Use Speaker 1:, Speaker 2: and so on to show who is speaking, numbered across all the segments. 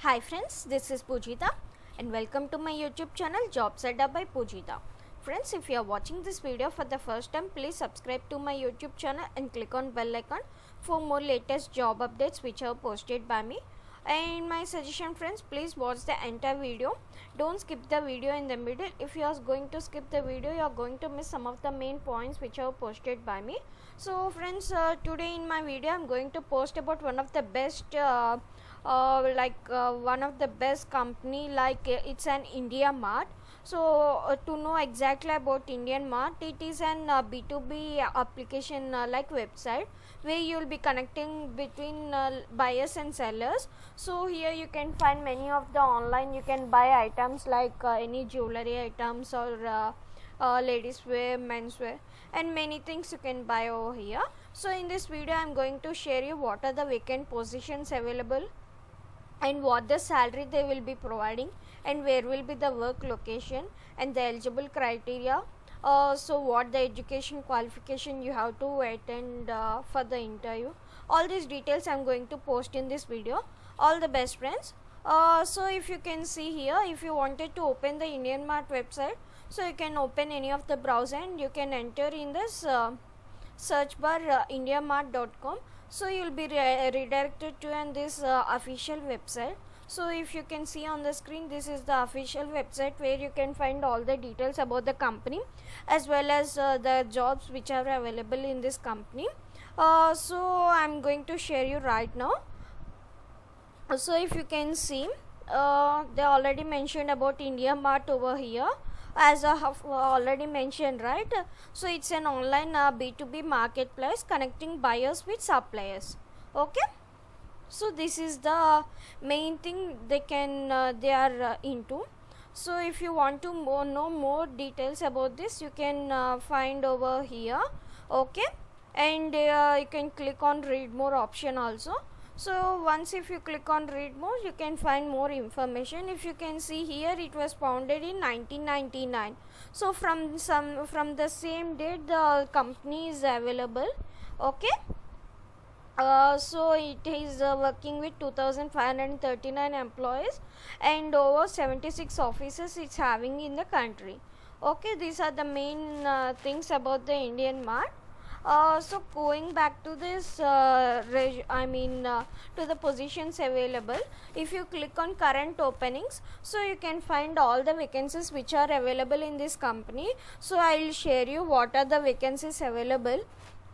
Speaker 1: Hi friends, this is Pujita and welcome to my YouTube channel Jobs Adda by Pujita. Friends, if you are watching this video for the first time, please subscribe to my YouTube channel and click on bell icon for more latest job updates which are posted by me. And my suggestion friends, please watch the entire video. Don't skip the video in the middle. If you are going to skip the video, you are going to miss some of the main points which are posted by me. So friends, today in my video I am going to post about one of the best one of the best company, it's an India Mart. So to know exactly about Indian Mart, it is an B2B application like website where you will be connecting between buyers and sellers. So here you can find many of the online, you can buy items like any jewelry items or ladies wear, men's wear, and many things you can buy over here. So in this video I am going to share you what are the vacant positions available and what the salary they will be providing and where will be the work location and the eligible criteria. So what the education qualification you have to attend for the interview. All these details I am going to post in this video. All the best friends. So if you can see here, if you wanted to open the Indian Mart website, so you can open any of the browser and you can enter in this search bar indiamart.com. So you will be redirected to this official website. So if you can see on the screen, this is the official website where you can find all the details about the company as well as the jobs which are available in this company. So I am going to share you right now. So if you can see, they already mentioned about India Mart over here, as I have already mentioned, right? So it's an online B2B marketplace connecting buyers with suppliers. Okay, so this is the main thing they are into. So if you want to know more details about this, you can find over here. Okay, and you can click on read more option also. So once if you click on read more, you can find more information. If you can see here, it was founded in 1999. So from the same date the company is available. Okay, so it is working with 2539 employees and over 76 offices it's having in the country. Okay, these are the main things about the Indian Mart. So going back to this to the positions available, if you click on current openings, so you can find all the vacancies which are available in this company. So I will share you what are the vacancies available.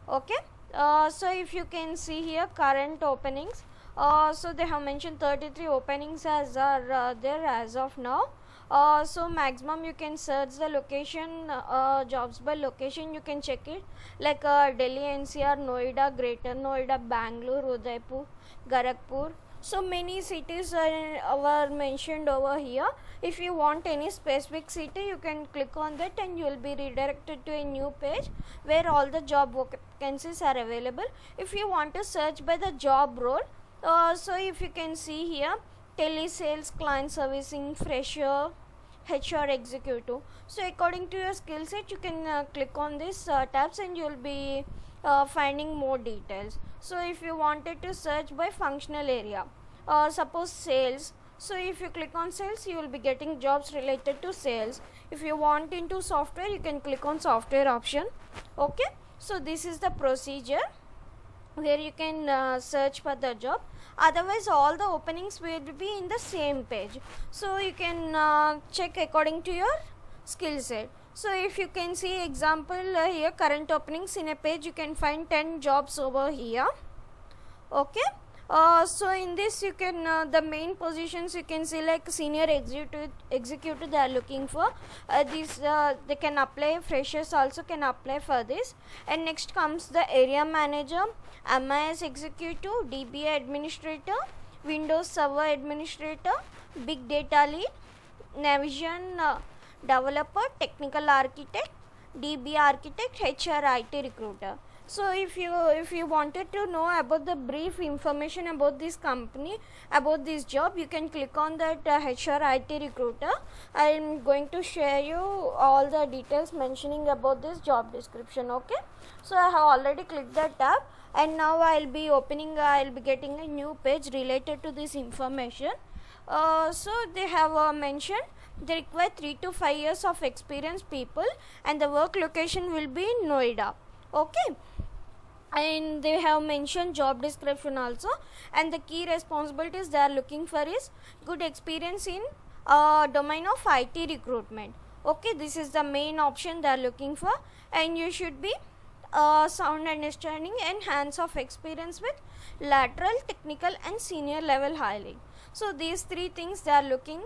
Speaker 1: Okay, so if you can see here current openings, so they have mentioned 33 openings as are there as of now. So maximum you can search the location, jobs by location, you can check it like Delhi NCR, Noida, Greater Noida, Bangalore, Udaipur, Gorakhpur. So many cities were mentioned over here. If you want any specific city, you can click on that and you will be redirected to a new page where all the job vacancies are available. If you want to search by the job role, so if you can see here, telesales, client servicing, fresher, HR executive. So according to your skill set, you can click on these tabs and you will be finding more details. So if you wanted to search by functional area, suppose sales, so if you click on sales, you will be getting jobs related to sales. If you want into software, you can click on software option. Okay, so this is the procedure where you can search for the job. Otherwise all the openings will be in the same page, so you can check according to your skill set. So if you can see example here current openings in a page, you can find 10 jobs over here. Okay, so in this you can the main positions you can see like senior executive they are looking for. They can apply, freshers also can apply for this. And next comes the area manager, MIS executive, DBA administrator, Windows server administrator, big data lead, Navision developer, technical architect, DB architect, HR IT recruiter. So if you wanted to know about the brief information about this company, about this job, you can click on that HR IT recruiter. I am going to share you all the details mentioning about this job description. Okay, so I have already clicked that tab and now I will be getting a new page related to this information. So they have mentioned they require 3 to 5 years of experienced people, and the work location will be in Noida. Okay, and they have mentioned job description also, and the key responsibilities they are looking for is good experience in domain of IT recruitment. Okay, this is the main option they are looking for, and you should be sound understanding and hands of experience with lateral, technical and senior level hiring. So these three things they are looking.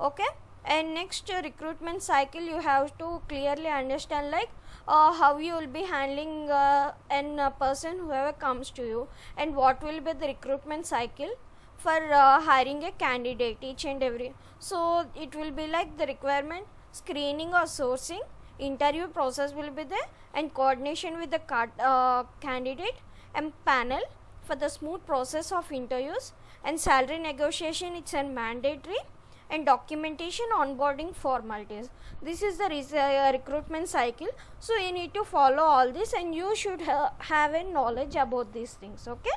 Speaker 1: Okay, and next recruitment cycle you have to clearly understand, like how you will be handling an person whoever comes to you, and what will be the recruitment cycle for hiring a candidate each and every. So it will be like the requirement, screening or sourcing, interview process will be there, and coordination with the candidate and panel for the smooth process of interviews, and salary negotiation it's a mandatory, and documentation, onboarding formalities. This is the recruitment cycle. So you need to follow all this, and you should have a knowledge about these things. Okay,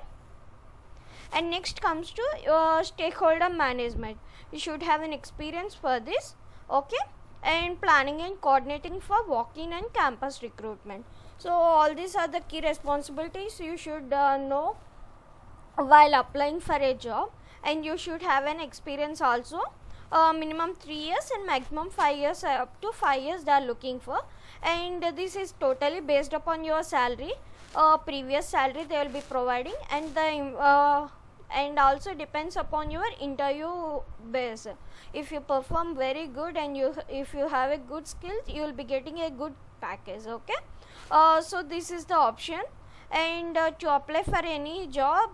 Speaker 1: and next comes to stakeholder management. You should have an experience for this. Okay, and planning and coordinating for walk-in and campus recruitment. So all these are the key responsibilities you should know while applying for a job, and you should have an experience also. Minimum 3 years and maximum 5 years, up to 5 years they are looking for, and this is totally based upon your salary, previous salary they will be providing, and the and also depends upon your interview base. If you perform very good and if you have a good skills, you will be getting a good package. Okay, so this is the option, and to apply for any job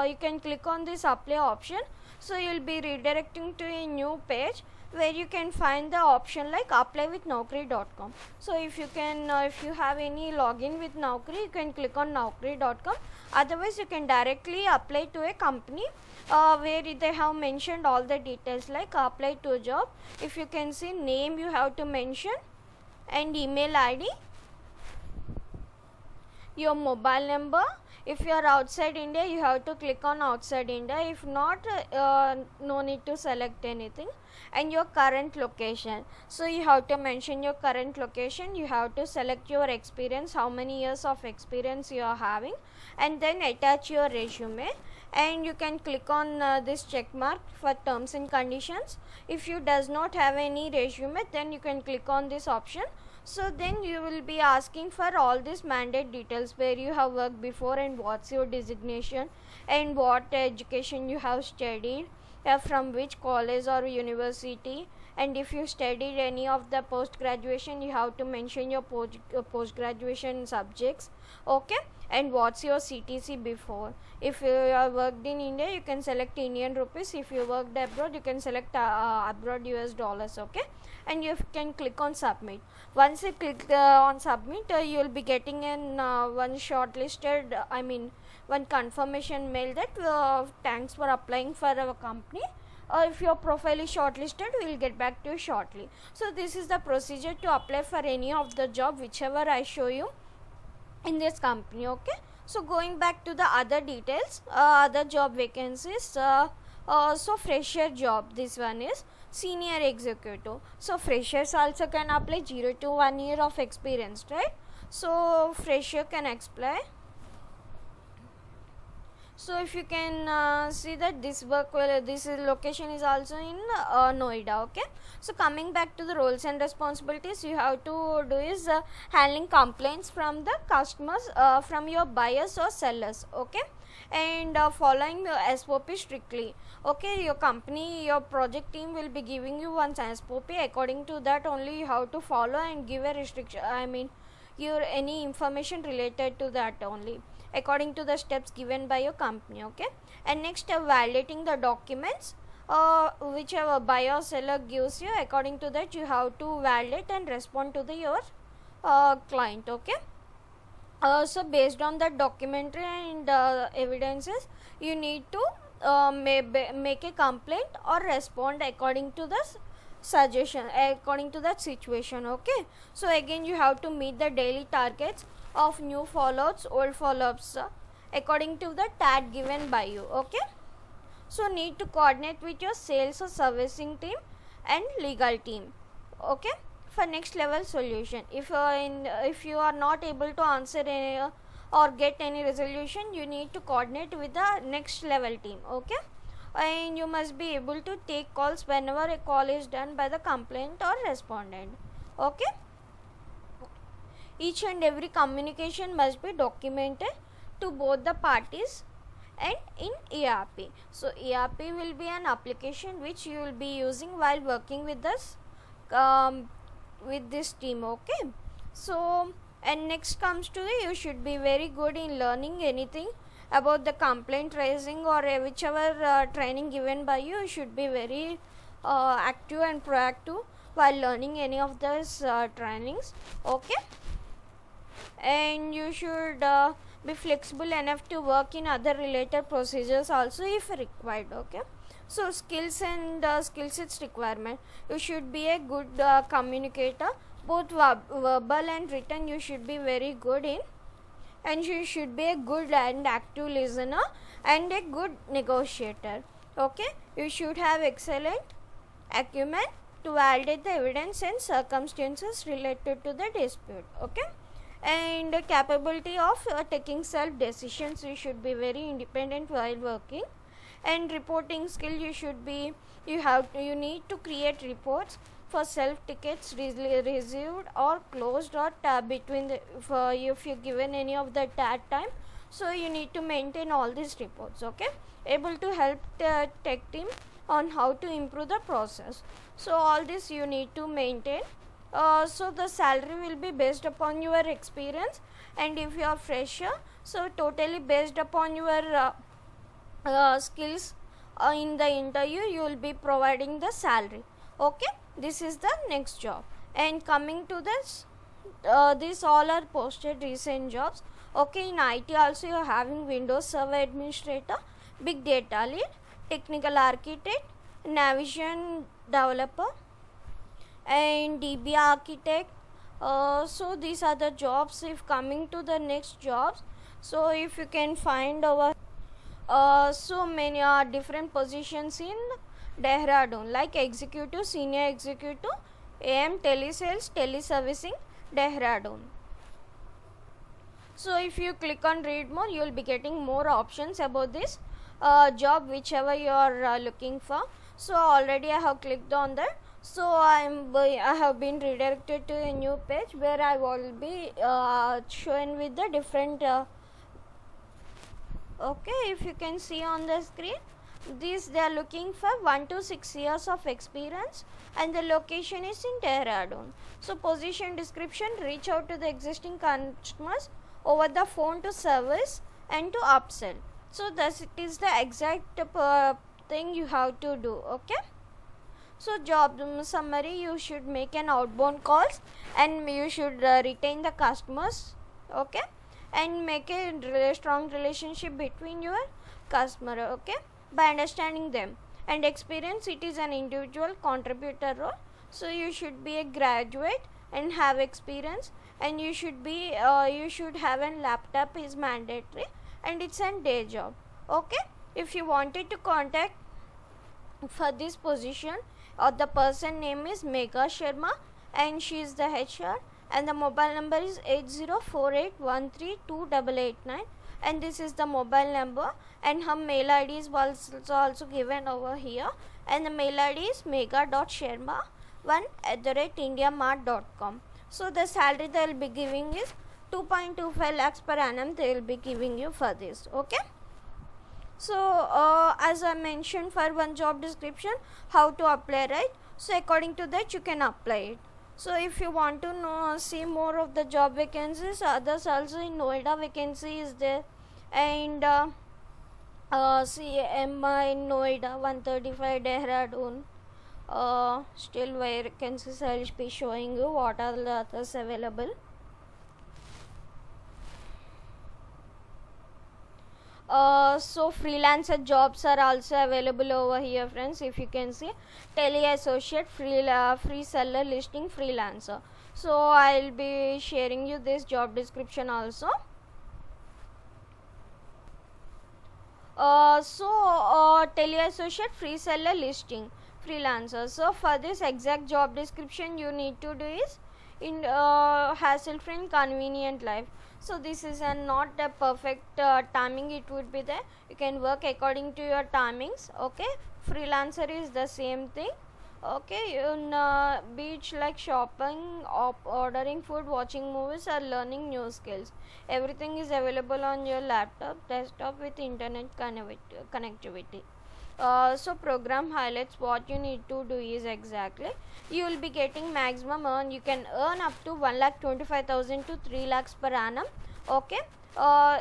Speaker 1: you can click on this apply option. So you will be redirecting to a new page where you can find the option like apply with Naukri.com. So if you can if you have any login with Naukri, you can click on Naukri.com. Otherwise you can directly apply to a company where they have mentioned all the details, like apply to a job. If you can see, name you have to mention, and email ID, your mobile number. If you are outside India, you have to click on outside India. If not, no need to select anything, and your current location. So you have to mention your current location. You have to select your experience, how many years of experience you are having, and then attach your resume, and you can click on this check mark for terms and conditions. If you does not have any resume, then you can click on this option. So then you will be asking for all these mandate details, where you have worked before, and what's your designation, and what education you have studied, from which college or university, and if you studied any of the post graduation, you have to mention your post graduation subjects. Okay, and what's your CTC before. If you have worked in India, you can select Indian rupees. If you worked abroad, you can select abroad US dollars. Okay, and you can click on submit. Once you click on submit, you will be getting an one shortlisted, one confirmation mail that thanks for applying for our company. If your profile is shortlisted, we will get back to you shortly. So this is the procedure to apply for any of the job whichever I show you in this company. Okay, so going back to the other details, other job vacancies. So fresher job, this one is senior executive. So freshers also can apply, 0 to 1 year of experience, right? So fresher can apply. So if you can see that this location is also in Noida. Okay, so coming back to the roles and responsibilities, you have to do is handling complaints from the customers, from your buyers or sellers. Okay, and following the SOP strictly. Okay, your company, your project team will be giving you one SOP. According to that only you have to follow and give a restriction, your any information related to that only, according to the steps given by your company. Okay, and next validating the documents whichever buyer or seller gives you. According to that you have to validate and respond to your client. Okay, so based on the documentary and evidences, you need to make a complaint or respond according to the suggestion, according to that situation. Okay, so again you have to meet the daily targets of new follow-ups, old follow-ups, according to the tag given by you. Okay, So need to coordinate with your sales or servicing team and legal team. Okay, for next level solution, if you are not able to answer any or get any resolution, you need to coordinate with the next level team. Okay, and you must be able to take calls whenever a call is done by the complainant or respondent. Okay, each and every communication must be documented to both the parties and in ERP. So ERP will be an application which you will be using while working with us with this team. Okay, so and next comes to the, you should be very good in learning anything about the complaint raising or whichever training given by you. You should be very active and proactive while learning any of those trainings. Okay, and you should be flexible enough to work in other related procedures also if required. Okay, so skills and skill sets requirement, you should be a good communicator, both verbal and written you should be very good in, and you should be a good and active listener and a good negotiator. Okay, you should have excellent acumen to validate the evidence and circumstances related to the dispute. Okay, and capability of taking self decisions, you should be very independent while working. And reporting skill, you need to create reports for self tickets received or closed or between the, if you given any of the tag time, so you need to maintain all these reports. Okay, able to help the tech team on how to improve the process. So all this you need to maintain. So the salary will be based upon your experience, and if you are fresher, so totally based upon your skills in the interview you will be providing the salary. Okay, this is the next job. And coming to this, these all are posted recent jobs. Okay, in IT also you are having Windows Server Administrator, Big Data Lead, Technical Architect, Navision Developer, and DB Architect. So these are the jobs. If coming to the next jobs, so if you can find our so many different positions in Dehradun, like executive, senior executive, AM, telesales, teleservicing, Dehradun. So if you click on read more, you will be getting more options about this job whichever you are looking for. So already I have clicked on that. So I have been redirected to a new page where I will be shown with the different okay, if you can see on the screen, this they are looking for 1 to 6 years of experience, and the location is in Dehradun. So position description, reach out to the existing customers over the phone to service and to upsell. So thus it is the exact thing you have to do. Okay, so job summary, you should make an outbound calls and you should retain the customers. Okay, and make a strong relationship between your customer. Okay, by understanding them. And experience, it is an individual contributor role, so you should be a graduate and have experience, and you should be you should have a laptop is mandatory, and it's a day job. Okay, if you wanted to contact for this position, the person name is Megha Sharma and she is the HR, and the mobile number is 8048132889, and this is the mobile number, and her mail ID is also given over here, and the mail ID is mega.sharma1@indiamart.com. so the salary they will be giving is 2.25 lakhs per annum they will be giving you for this. Okay, so as I mentioned for one job description how to apply, right? So according to that you can apply it. So if you want to know see more of the job vacancies, others also in Noida vacancy is there, and CMI in Noida 135 Dehradun, still vacancies I will be showing you what are the others available. So freelancer jobs are also available over here, friends. If you can see, tele associate, free seller listing, freelancer. So I'll be sharing you this job description also. Tele-associate, free seller, listing, freelancer. So for this exact job description you need to do is in hassle-free and convenient life. So this is not a perfect timing it would be there. You can work according to your timings. Okay, freelancer is the same thing. Okay, in beach like shopping, ordering food, watching movies, or learning new skills. Everything is available on your laptop, desktop with internet connectivity. So program highlights, what you need to do is exactly you will be getting maximum earn. You can earn up to 1,25,000 to 3 lakhs per annum. Okay.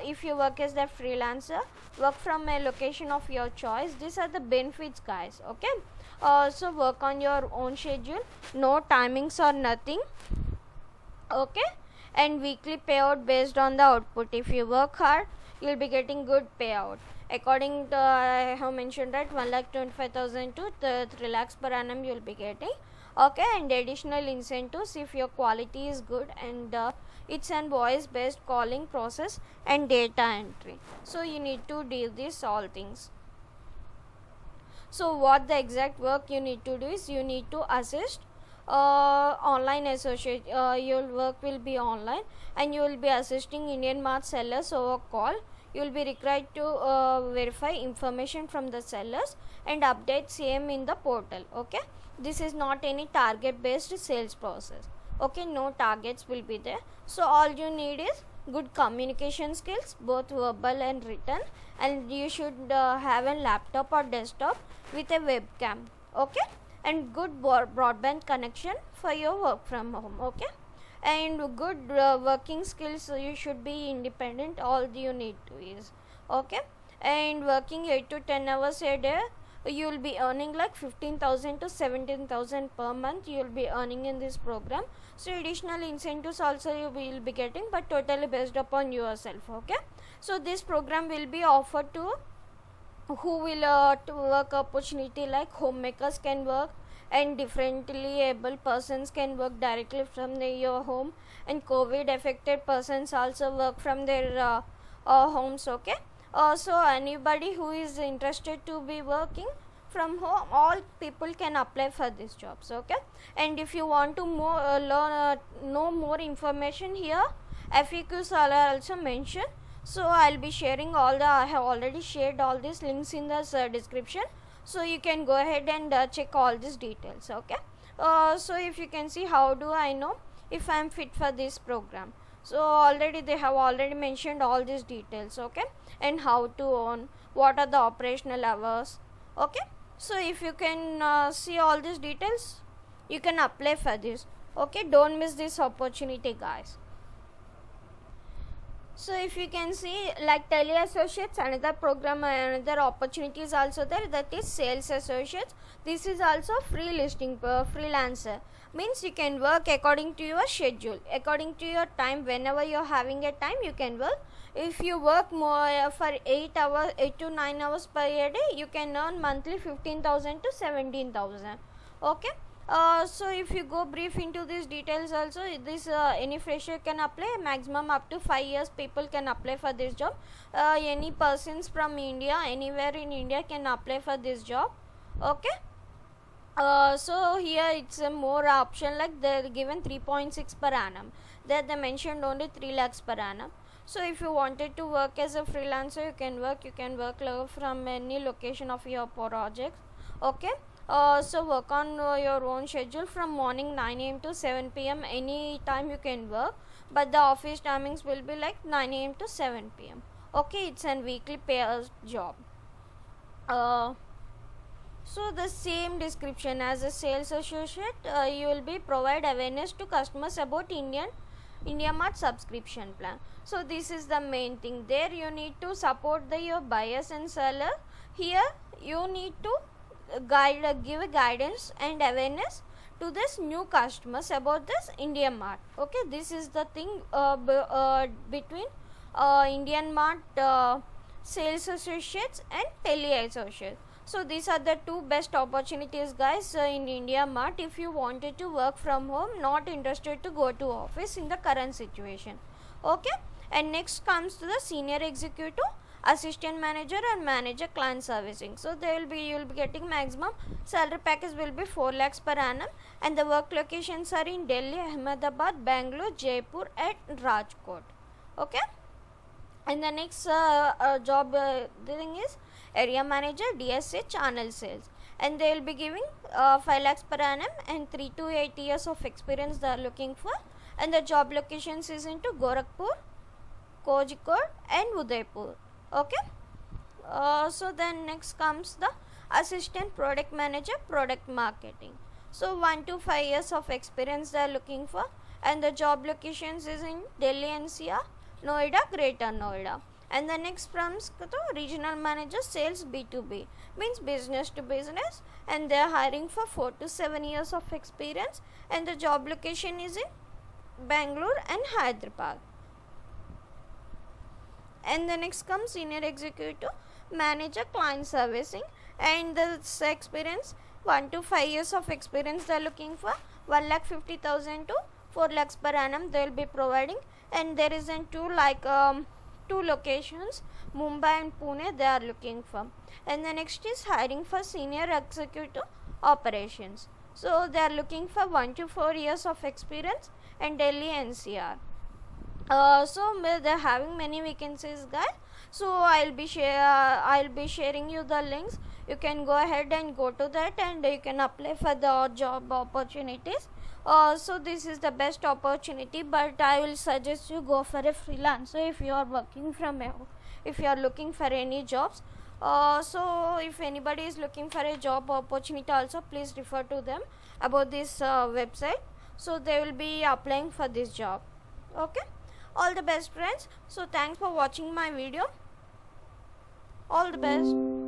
Speaker 1: If you work as a freelancer, work from a location of your choice. These are the benefits, guys. Okay. So work on your own schedule, no timings or nothing. Okay, and weekly payout based on the output. If you work hard, you will be getting good payout. According to I have mentioned that 1,25,000 to 3 lakhs per annum you will be getting. Okay, and additional incentives if your quality is good, and it's an voice based calling process and data entry. So you need to do this all things. So what the exact work you need to do is you need to assist online associate. Your work will be online and you will be assisting Indian Mart sellers over call. You will be required to verify information from the sellers and update same in the portal. Okay, this is not any target based sales process. Okay, no targets will be there. So all you need is good communication skills, both verbal and written, and you should have a laptop or desktop with a webcam. Okay, and good broadband connection for your work from home. Okay, and good working skills. So you should be independent. All you need to is okay, and working 8 to 10 hours a day. You will be earning like 15,000 to 17,000 per month. You will be earning in this program. So additional incentives also you will be getting, but totally based upon yourself. Okay, so this program will be offered to who will to work opportunity, like homemakers can work, and differently able persons can work directly from your home, and COVID affected persons also work from their homes. Okay, so anybody who is interested to be working from home, all people can apply for these jobs. Okay, and if you want to learn know more information, here FAQs are also mentioned. So I'll be sharing I have already shared all these links in the description, so you can go ahead and check all these details. Okay, so if you can see, how do I know if I am fit for this program? So already they have already mentioned all these details. Okay, and how to earn, what are the operational hours. Okay, so if you can see all these details, you can apply for this. Okay, don't miss this opportunity, guys. So if you can see, like Tele Associates, another program, another opportunity is also there, that is Sales Associates. This is also free listing, freelancer. Means you can work according to your schedule, according to your time. Whenever you are having a time, you can work. If you work more for 8 to 9 hours per day, you can earn monthly 15,000 to 17,000. Okay. So if you go brief into these details also, this any fresher can apply, maximum up to 5 years people can apply for this job. Any persons from India, anywhere in India can apply for this job. Okay. So here it's a more option, like they're given 3.6 per annum. There they mentioned only 3 lakhs per annum. So if you wanted to work as a freelancer, you can work from any location of your project. Okay. So work on your own schedule from morning 9 am to 7 pm. Any time you can work, but the office timings will be like 9 am to 7 pm. Okay, it's a weekly pay job. So the same description as a sales associate, you will be provide awareness to customers about India Mart subscription plan. So this is the main thing. There you need to support your buyers and seller. Here you need to give a guidance and awareness to this new customers about this Indian Mart. Okay, this is the thing between Indian Mart sales associates and Tele Associates. So these are the two best opportunities, guys, in India Mart if you wanted to work from home, not interested to go to office in the current situation. Okay, and next comes to the senior executive assistant manager and manager client servicing. So you will be getting maximum salary package will be 4 lakhs per annum, and the work locations are in Delhi, Ahmedabad, Bangalore, Jaipur and Rajkot. Okay. And the next job thing is area manager, DSA, channel sales, and they will be giving 5 lakhs per annum and 3 to 8 years of experience they are looking for, and the job locations is into Gorakhpur, Kozhikode and Udaipur. Okay. So then next comes the assistant product manager, product marketing. So 1 to 5 years of experience they are looking for, and the job locations is in Delhi NCR, Noida, Greater Noida. And the next comes the regional manager, sales B2B, means business to business, and they are hiring for 4 to 7 years of experience, and the job location is in Bangalore and Hyderabad. And the next comes senior executive manager, client servicing, and the experience 1 to 5 years of experience they are looking for, 1,50,000 to 4 lakhs per annum they will be providing, and there is in two locations, Mumbai and Pune, they are looking for. And the next is hiring for senior executive operations. So they are looking for 1 to 4 years of experience and Delhi NCR. So they are having many vacancies, guys. So I'll be sharing you the links. You can go ahead and go to that, and you can apply for the job opportunities. So this is the best opportunity, but I will suggest you go for a freelancer if you are working from home, if you are looking for any jobs. So if anybody is looking for a job opportunity also, please refer to them about this website, so they will be applying for this job. Okay, all the best, friends. So thanks for watching my video. All the best.